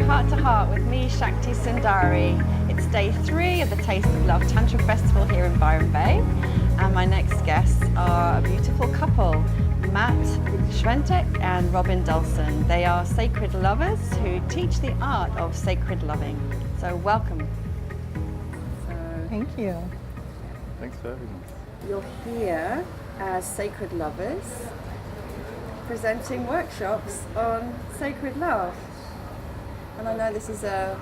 Heart to Heart with me, Shakti Sundari. It's day 3 of the Taste of Love Tantra Festival here in Byron Bay. And my next guests are a beautiful couple, Matt Schwenteck and Robyn Dalzen. They are sacred lovers who teach the art of sacred loving. So welcome. Thank you. Thanks for having us. You're here as sacred lovers, presenting workshops on sacred love. And I know this is a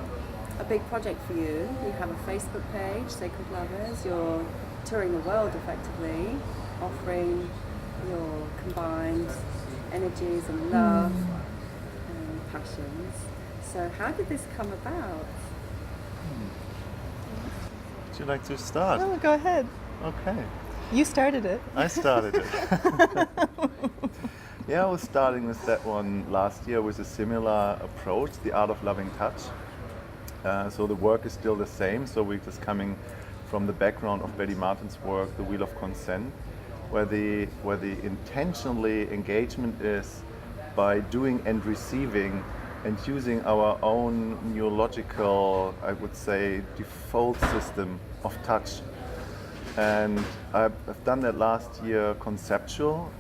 big project for you. You have a Facebook page, Sacred Lovers. You're touring the world effectively, offering your combined energies and love and passions. So how did this come about? Would you like to start? Oh, go ahead. Okay. You started it. I started it. Yeah, I was starting with that one last year with a similar approach, the art of loving touch. So the work is still the same. So we're just coming from the background of Betty Martin's work, The Wheel of Consent, where the intentionally engagement is by doing and receiving and using our own neurological, I would say, default system of touch. And I've done that last year conceptual,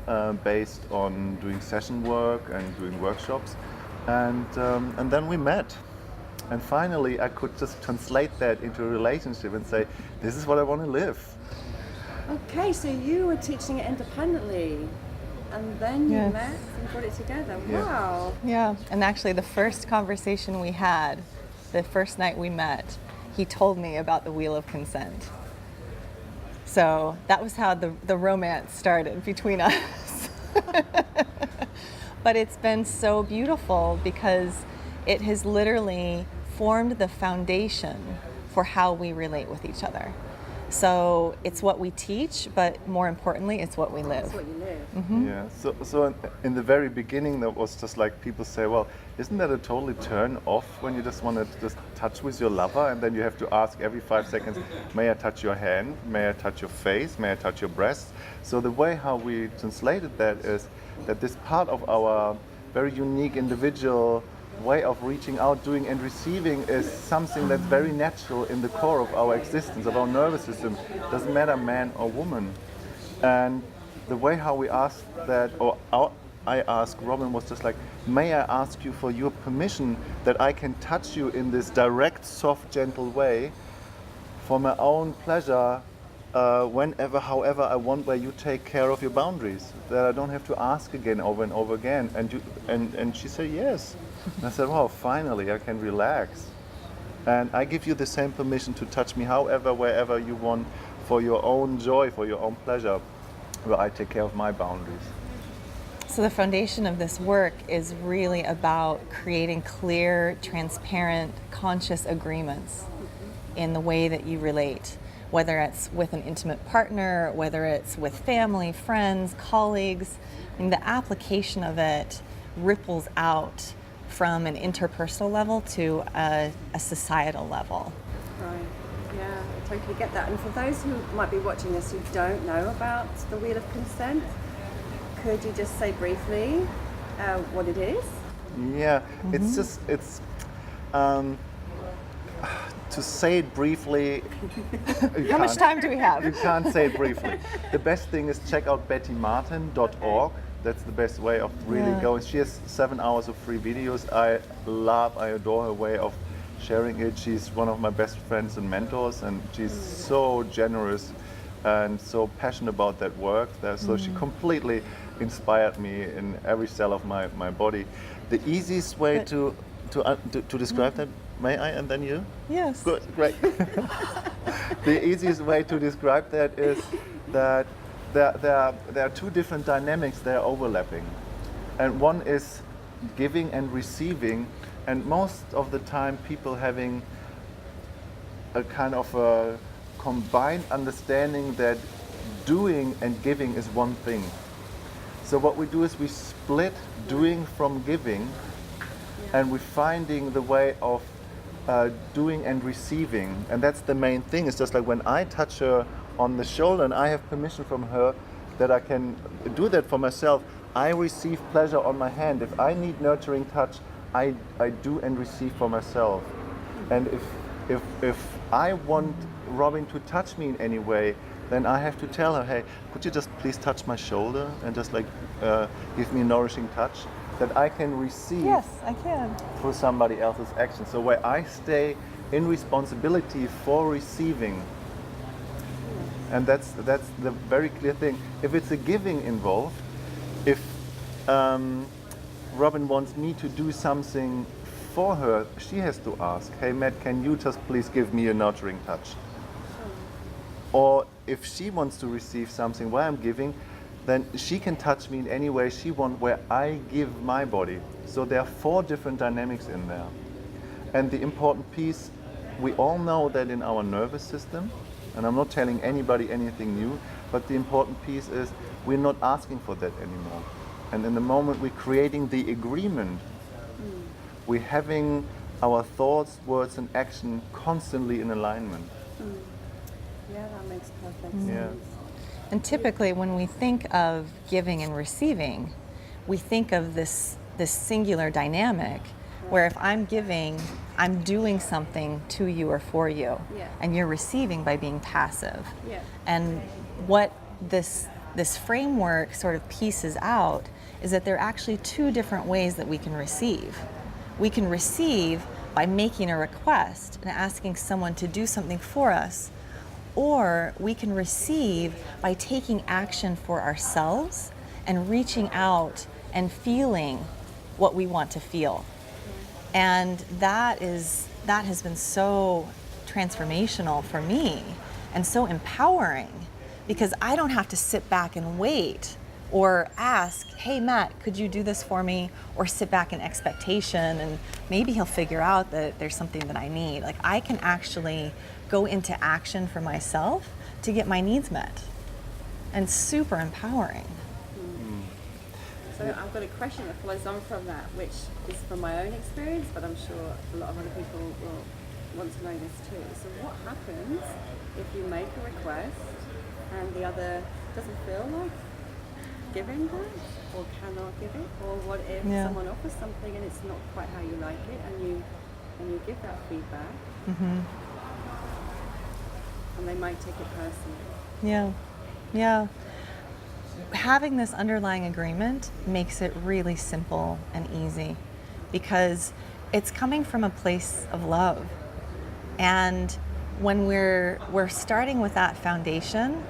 based on doing session work and doing workshops. And then we met. And finally I could just translate that into a relationship and say, this is what I want to live. Okay, so you were teaching it independently and then you Yes. met and brought it together. Yeah. Wow. Yeah, and actually the first conversation we had, the first night we met, he told me about the Wheel of Consent. So that was how the romance started between us. But it's been so beautiful because it has literally formed the foundation for how we relate with each other. So it's what we teach, but more importantly, it's what we live. That's what you live. Mm-hmm. Yeah. So in the very beginning, that was just like people say, well, isn't that a totally turn off when you just want to just touch with your lover and then you have to ask every 5 seconds, may I touch your hand? May I touch your face? May I touch your breast? So the way how we translated that is that this part of our very unique individual way of reaching out, doing and receiving is something that's very natural in the core of our existence, of our nervous system. Doesn't matter man or woman. And the way how we asked that, I asked Robyn was just like, may I ask you for your permission that I can touch you in this direct, soft, gentle way for my own pleasure, whenever, however I want, where you take care of your boundaries, that I don't have to ask again over and over again. And she said yes. And I said, wow, finally I can relax. And I give you the same permission to touch me however, wherever you want, for your own joy, for your own pleasure, where I take care of my boundaries. So the foundation of this work is really about creating clear, transparent, conscious agreements in the way that you relate, whether it's with an intimate partner, whether it's with family, friends, colleagues. I mean, the application of it ripples out from an interpersonal level to a societal level. Right. Yeah, I totally get that. And for those who might be watching this who don't know about the Wheel of Consent, could you just say briefly what it is? Yeah, it's to say it briefly. How much time do we have? You can't say it briefly. The best thing is check out bettymartin.org. That's the best way of really going. She has 7 hours of free videos. I adore her way of sharing it. She's one of my best friends and mentors, and she's so generous and so passionate about that work. So she completely inspired me in every cell of my body. The easiest way to describe that, may I and then you? Yes. Good, great. The easiest way to describe that is that there are two different dynamics that are overlapping. And one is giving and receiving, and most of the time people having a kind of a combined understanding that doing and giving is one thing. So what we do is we split doing from giving, and we're finding the way of doing and receiving. And that's the main thing. It's just like when I touch her on the shoulder and I have permission from her that I can do that for myself, I receive pleasure on my hand. If I need nurturing touch, I do and receive for myself. And if I want Robyn to touch me in any way, then I have to tell her, hey, could you just please touch my shoulder and just like give me a nourishing touch that I can receive Yes, I can. through somebody else's action. So where I stay in responsibility for receiving. And that's the very clear thing. If it's a giving involved, if Robyn wants me to do something for her, she has to ask, hey Matt, can you just please give me a nurturing touch? Or if she wants to receive something while I'm giving, then she can touch me in any way she wants where I give my body. So there are 4 different dynamics in there. And the important piece, we all know that in our nervous system, and I'm not telling anybody anything new, but the important piece is we're not asking for that anymore. And in the moment we're creating the agreement, we're having our thoughts, words, and action constantly in alignment. Yeah, that makes perfect sense. Yeah. And typically when we think of giving and receiving, we think of this singular dynamic where if I'm giving, I'm doing something to you or for you. Yeah. And you're receiving by being passive. Yeah. And what this framework sort of pieces out is that there are actually 2 different ways that we can receive. We can receive by making a request and asking someone to do something for us, or we can receive by taking action for ourselves and reaching out and feeling what we want to feel. And that has been so transformational for me and so empowering, because I don't have to sit back and wait or ask, hey Matt, could you do this for me? Or sit back in expectation and maybe he'll figure out that there's something that I need. Like I can actually go into action for myself to get my needs met. And super empowering. So I've got a question that follows on from that, which is from my own experience, but I'm sure a lot of other people will want to know this too. So what happens if you make a request and the other doesn't feel like giving that or cannot give it? Or what if someone offers something and it's not quite how you like it and you give that feedback and they might take it personally? Yeah. Having this underlying agreement makes it really simple and easy because it's coming from a place of love. And when we're starting with that foundation,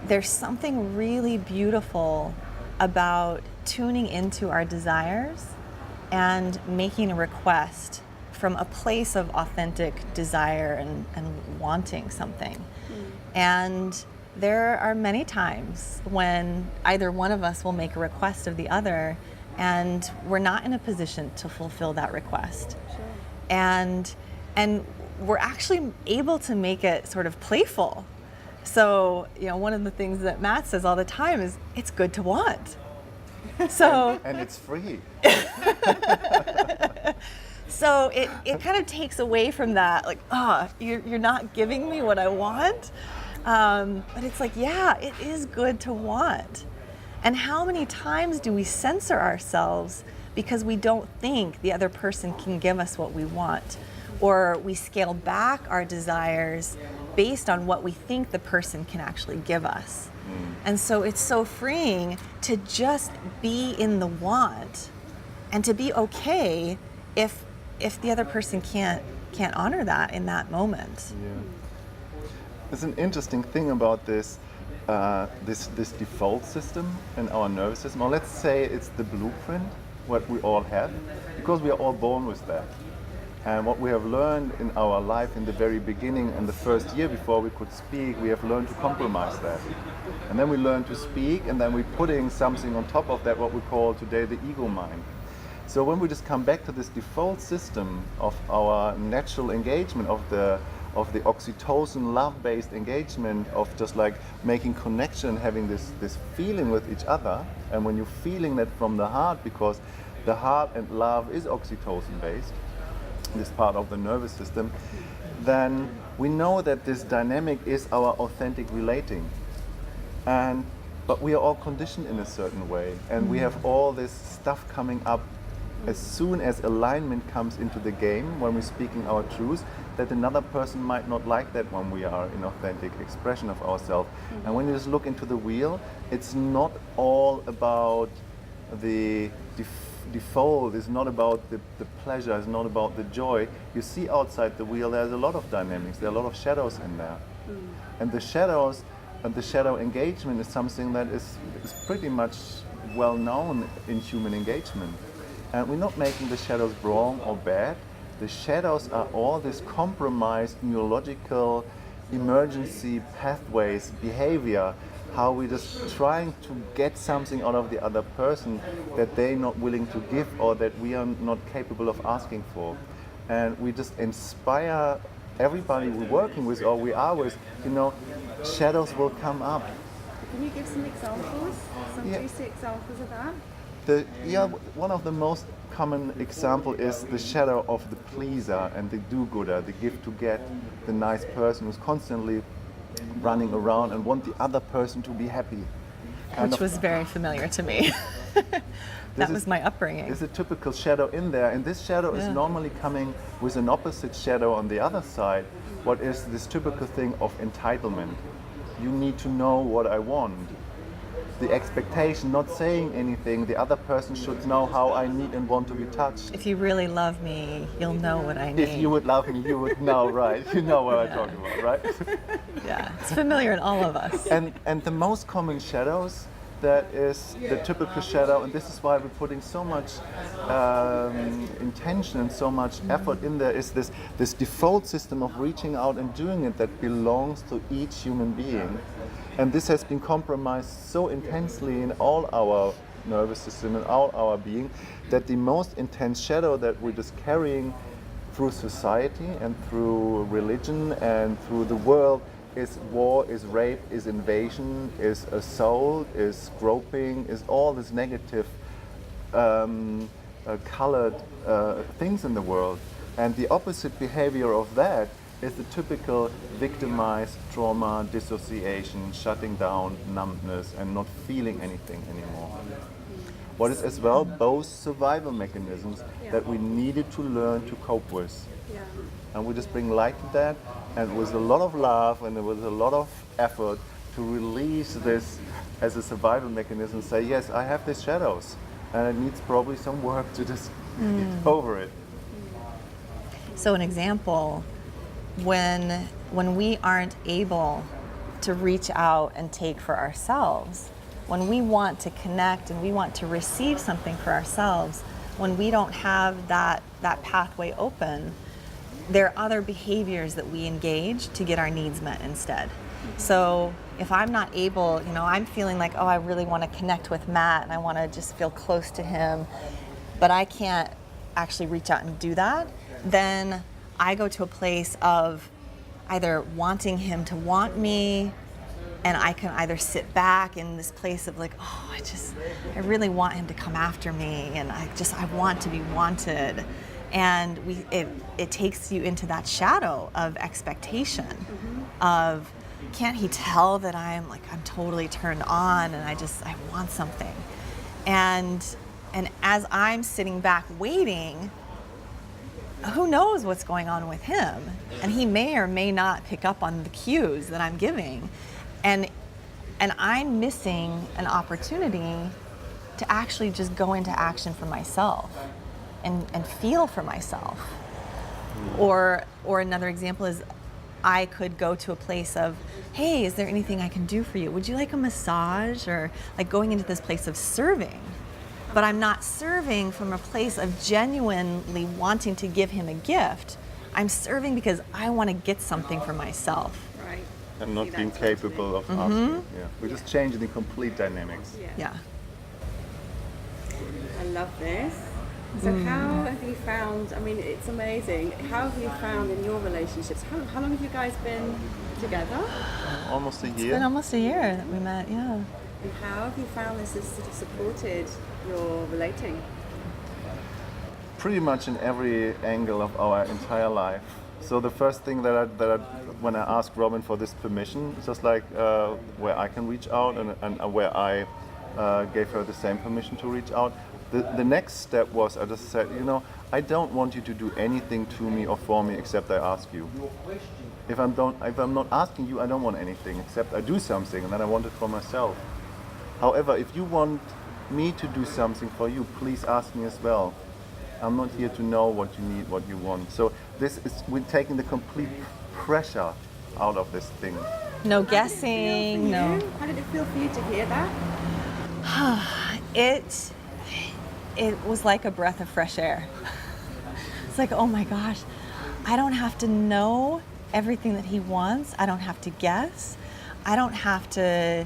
there's something really beautiful about tuning into our desires and making a request from a place of authentic desire and wanting something. And there are many times when either one of us will make a request of the other and we're not in a position to fulfill that request. Sure. And we're actually able to make it sort of playful. So, one of the things that Matt says all the time is, it's good to want. So, And it's free. So it kind of takes away from that, like, you're not giving me what I want. But it's like, yeah, it is good to want. And how many times do we censor ourselves because we don't think the other person can give us what we want? Or we scale back our desires based on what we think the person can actually give us. And so it's so freeing to just be in the want and to be okay if the other person can't honor that in that moment. Yeah. There's an interesting thing about this default system in our nervous system, or let's say it's the blueprint, what we all have, because we are all born with that. And what we have learned in our life in the very beginning, in the first year before we could speak, we have learned to compromise that. And then we learn to speak, and then we're putting something on top of that, what we call today the ego mind. So when we just come back to this default system of our natural engagement, of the oxytocin love-based engagement, of just like making connection, having this feeling with each other, and when you're feeling that from the heart, because the heart and love is oxytocin based, this part of the nervous system, then we know that this dynamic is our authentic relating. But we are all conditioned in a certain way, and we have all this stuff coming up as soon as alignment comes into the game, when we're speaking our truth, that another person might not like that when we are in authentic expression of ourselves. And when you just look into the wheel, it's not all about the default, it's not about the pleasure, it's not about the joy. You see outside the wheel there's a lot of dynamics, there are a lot of shadows in there. And the shadows and the shadow engagement is something that is pretty much well known in human engagement. And we're not making the shadows wrong or bad. The shadows are all this compromised neurological emergency pathways, behavior, how we're just trying to get something out of the other person that they're not willing to give or that we are not capable of asking for. And we just inspire everybody we're working with or we are with, shadows will come up. Can you give some examples, some Yeah. juicy examples of that? One of the most common example is the shadow of the pleaser and the do-gooder, the give to get, the nice person who's constantly running around and want the other person to be happy. Which was very familiar to me. That was my upbringing. There's a typical shadow in there, and this shadow is normally coming with an opposite shadow on the other side. What is this typical thing of entitlement? You need to know what I want. The expectation, not saying anything, the other person should know how I need and want to be touched. If you really love me, you'll know what I need. If you would love me, you would know, right? You know what I'm talking about, right? Yeah, it's familiar in all of us. And the most common shadows, that is the typical shadow, and this is why we're putting so much intention and so much effort in there, is this default system of reaching out and doing it that belongs to each human being. And this has been compromised so intensely in all our nervous system and all our being that the most intense shadow that we're just carrying through society and through religion and through the world is war, is rape, is invasion, is assault, is groping, is all these negative colored things in the world. And the opposite behavior of that is the typical victimized trauma, dissociation, shutting down, numbness, and not feeling anything anymore. What is as well both survival mechanisms that we needed to learn to cope with. Yeah. And we just bring light to that, and with a lot of love and with a lot of effort to release this as a survival mechanism, say, yes, I have these shadows, and it needs probably some work to just get over it. So an example, when we aren't able to reach out and take for ourselves, when we want to connect and we want to receive something for ourselves, when we don't have that pathway open, there are other behaviors that we engage to get our needs met instead. So if I'm not able, I'm feeling like, I really want to connect with Matt and I want to just feel close to him, but I can't actually reach out and do that, then I go to a place of either wanting him to want me, and I can either sit back in this place of like, I really want him to come after me, and I want to be wanted. And it takes you into that shadow of expectation of, can't he tell that I'm totally turned on and I want something. And as I'm sitting back waiting, who knows what's going on with him? And he may or may not pick up on the cues that I'm giving. And I'm missing an opportunity to actually just go into action for myself and feel for myself. Or another example is, I could go to a place of, hey, is there anything I can do for you? Would you like a massage? Or going into this place of serving. But I'm not serving from a place of genuinely wanting to give him a gift. I'm serving because I want to get something for myself. Right. And not being capable of asking. Yeah. We're just changing the complete dynamics. Yeah. I love this. So how have you found, it's amazing, how have you found in your relationships, how long have you guys been together? Almost a It's year. been almost a year that we met, yeah. And how have you found this has sort of supported your relating? Pretty much in every angle of our entire life. So the first thing that I when I asked Robyn for this permission, just where I can reach out and where I gave her the same permission to reach out, The next step was I just said, I don't want you to do anything to me or for me except I ask you. If I'm not asking you, I don't want anything except I do something, and then I want it for myself. However, if you want me to do something for you, please ask me as well. I'm not here to know what you need, what you want. So we're taking the complete pressure out of this thing. No guessing, no. How did it feel for you to hear that? It was like a breath of fresh air. It's like, oh my gosh, I don't have to know everything that he wants. I don't have to guess. I don't have to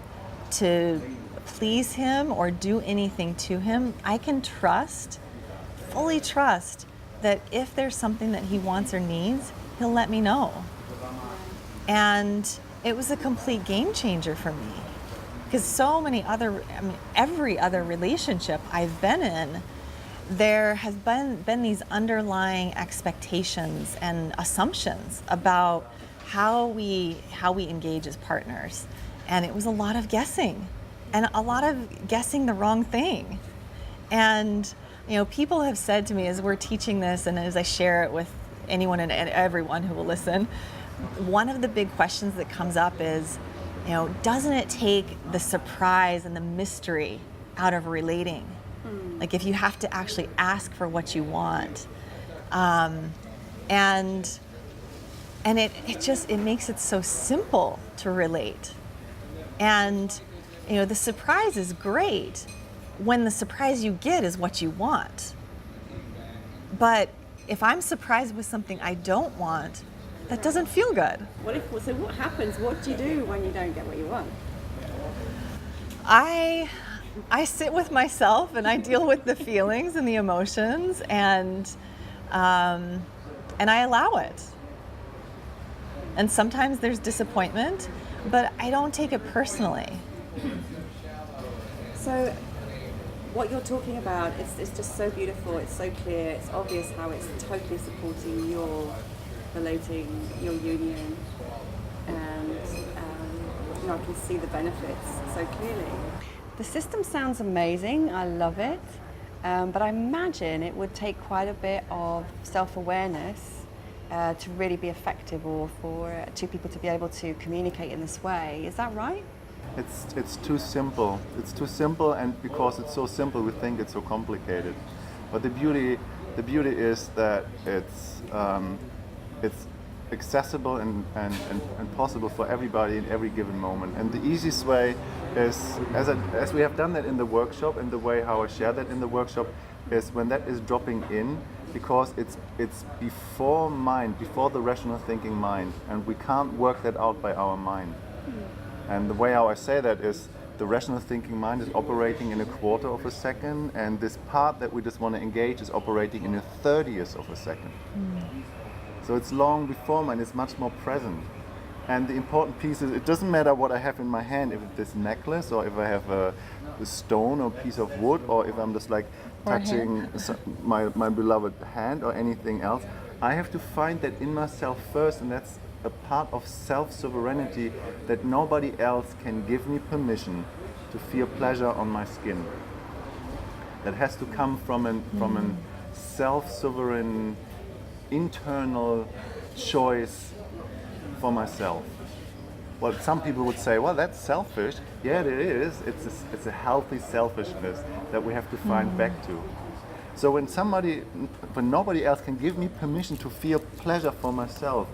please him or do anything to him. I can fully trust that if there's something that he wants or needs, he'll let me know. And it was a complete game changer for me. Because every other relationship I've been in, there has been these underlying expectations and assumptions about how we engage as partners. And it was a lot of guessing, and a lot of guessing the wrong thing. And people have said to me as we're teaching this and as I share it with anyone and everyone who will listen, one of the big questions that comes up is, doesn't it take the surprise and the mystery out of relating? Like if you have to actually ask for what you want. And it makes it so simple to relate. And, the surprise is great when the surprise you get is what you want. But if I'm surprised with something I don't want, that doesn't feel good. So what happens? What do you do when you don't get what you want? I sit with myself and I deal with the feelings and the emotions, and I allow it. And sometimes there's disappointment, but I don't take it personally. So what you're talking about, it's just so beautiful, it's so clear, it's obvious how it's totally supporting your relating, your union, and I can see the benefits so clearly. The system sounds amazing, I love it, but I imagine it would take quite a bit of self-awareness to really be effective, or for two people to be able to communicate in this way. Is that right? It's too simple. It's too simple, and because it's so simple, we think it's so complicated. But the beauty is that it's accessible and possible for everybody in every given moment. And the easiest way is, as we have done that in the workshop, and the way how I share that in the workshop, is when that is dropping in, because it's before the rational thinking mind, and we can't work that out by our mind. And the way how I say that is, the rational thinking mind is operating in a quarter of a second, and this part that we just want to engage is operating in a 30th of a second. So it's long before mine, it's much more present. And the important piece is, it doesn't matter what I have in my hand, if it's this necklace, or if I have a stone or piece of wood, or if I'm just like touching my beloved hand or anything else. I have to find that in myself first, and that's a part of self-sovereignty, that nobody else can give me permission to feel pleasure on my skin. That has to come from an self-sovereign internal choice for myself. Well, some people would say, well, that's selfish. Yeah, it is. It's a healthy selfishness that we have to find back to. So when nobody else can give me permission to feel pleasure for myself,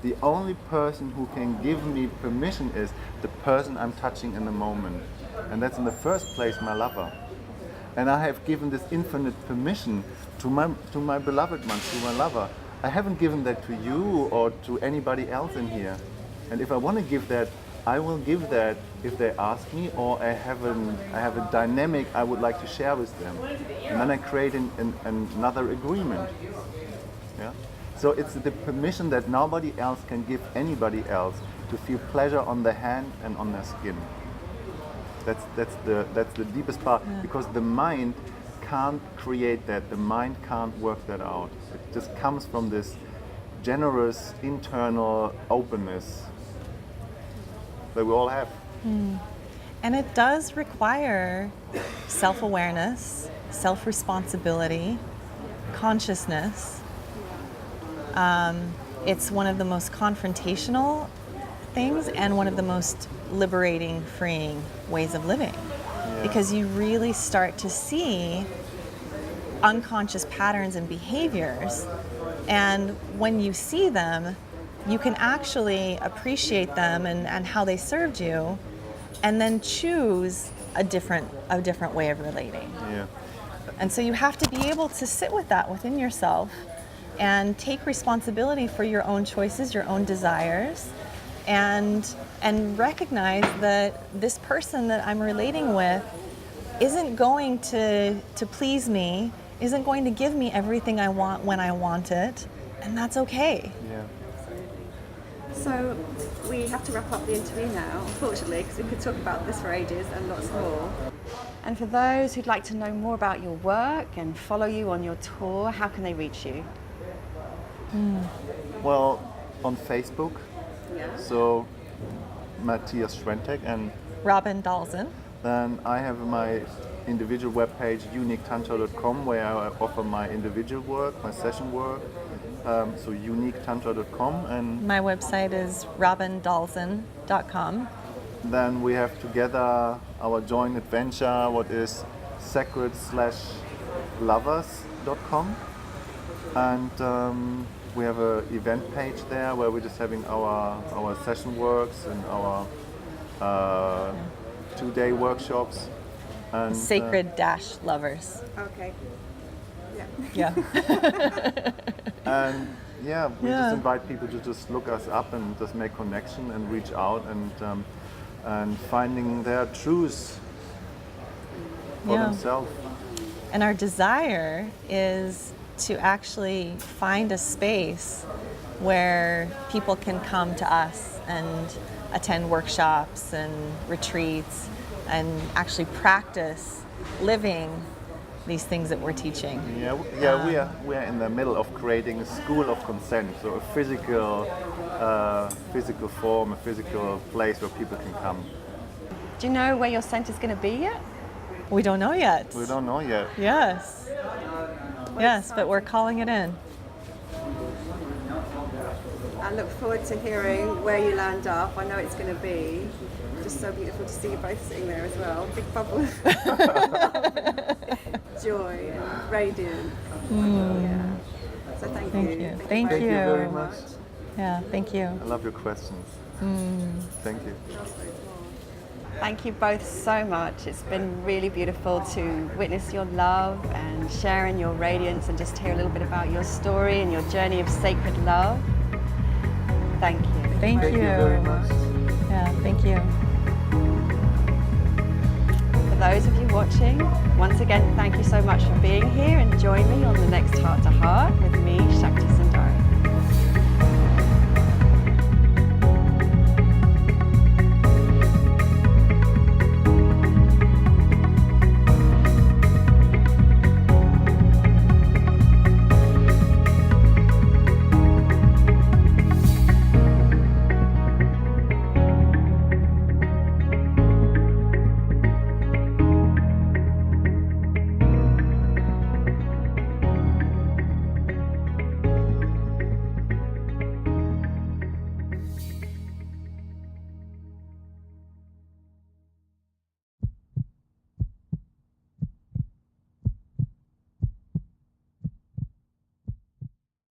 the only person who can give me permission is the person I'm touching in the moment. And that's in the first place my lover. And I have given this infinite permission to my beloved one, to my lover. I haven't given that to you or to anybody else in here. And if I want to give that, I will give that if they ask me, or I have a dynamic I would like to share with them. And then I create another agreement. Yeah? So it's the permission that nobody else can give anybody else to feel pleasure on their hand and on their skin. That's the deepest part, because the mind can't create that. The mind can't work that out. It just comes from this generous internal openness that we all have. And it does require self-awareness, self-responsibility, consciousness. It's one of the most confrontational things and one of the most liberating, freeing ways of living. Because you really start to see unconscious patterns and behaviors. And when you see them, you can actually appreciate them and how they served you, and then choose a different way of relating. Yeah. And so you have to be able to sit with that within yourself and take responsibility for your own choices, your own desires, and recognize that this person that I'm relating with isn't going to please me, isn't going to give me everything I want when I want it, and that's okay. Yeah. So we have to wrap up the interview now, unfortunately, because we could talk about this for ages and lots more. And for those who'd like to know more about your work and follow you on your tour, how can they reach you? Well, on Facebook, Yeah. so Matthias Schwenteck, and Robyn Dalzen. then I have my individual webpage, uniquetantra.com, where I offer my individual work, my session work. So uniquetantra.com, and My website is robyndalzen.com. then we have together our joint adventure, what is sacred/lovers.com, and we have an event page there where we're just having our session works and our 2-day workshops. And Sacred-lovers. Okay. Yeah. and yeah, we Yeah. just invite people to just look us up and just make connection and reach out and finding their truth for Yeah. themselves. And our desire is to actually find a space where people can come to us and attend workshops and retreats and actually practice living these things that we're teaching. We are in the middle of creating a school of consent, so a physical form, a physical place where people can come. Do you know where your centre's going to be yet? We don't know yet. We don't know yet. Yes. Yes, but we're calling it in. I look forward to hearing where you land up. I know it's going to be just so beautiful to see you both sitting there as well. Big bubble of joy and radiance. Yeah. So thank you. Thank Thank you you. very much. Yeah, thank you. I love your questions. Thank you. Thank you both so much. It's been really beautiful to witness your love and sharing your radiance and just hear a little bit about your story and your journey of sacred love. Thank you. Thank you. Thank you very much. Yeah, thank you. For those of you watching, once again, thank you so much for being here, and join me on the next Heart to Heart with me, Shakti.